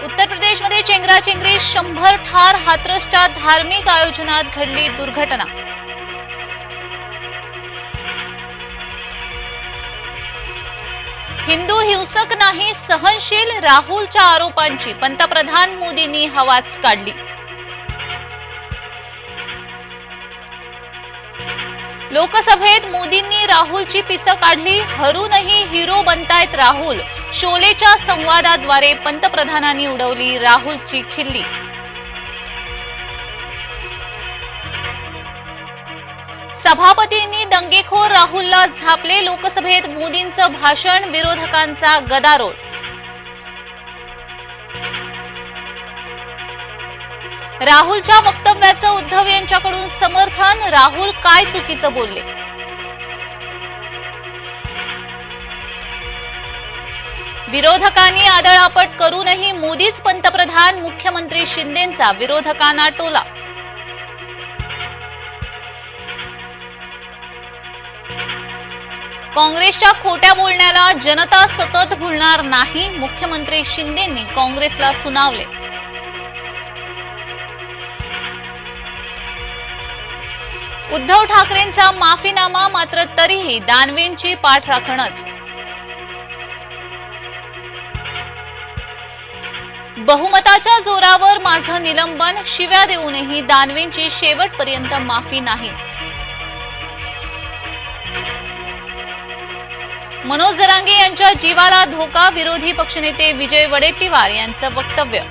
उत्तर प्रदेशमध्ये चेंगराचेंगरी, 100 ठार. हाथरसच्या धार्मिक आयोजनात घडली दुर्घटना. हिंदू हिंसक नाही, सहनशील. राहुलच्या आरोपांची पंतप्रधान मोदींनी हवाच काढली. लोकसभेत मोदींनी राहुलची पिसं काढली. हरूनही हिरो बनतायत राहुल. शोलेच्या संवादाद्वारे पंतप्रधानांनी उडवली राहुलची खिल्ली. सभापतींनी दंगेखोर राहुलला झापले. लोकसभेत मोदींचं भाषण, विरोधकांचा गदारोळ. राहुलच्या वक्तव्याचं उद्धव यांच्याकडून समर्थन. राहुल काय चुकीचं बोलले? विरोधकांनी आदळआपट करूनही मोदीच पंतप्रधान. मुख्यमंत्री शिंदेंचा विरोधकांना टोला. काँग्रेसच्या खोट्या बोलण्याला जनता सतत भुलणार नाही. मुख्यमंत्री शिंदेंनी काँग्रेसला सुनावले. उद्धव ठाकरेंचा माफीनामा, मात्र तरीही दानवेंची पाठराखणच. बहुमताच्या जोरावर माझं निलंबन. शिव्या देऊनही दानवेंची शेवटपर्यंत माफी नाही. मनोज जरांगे यांच्या जीवाला धोका. विरोधी पक्षनेते विजय वडेट्टीवार यांचं वक्तव्य.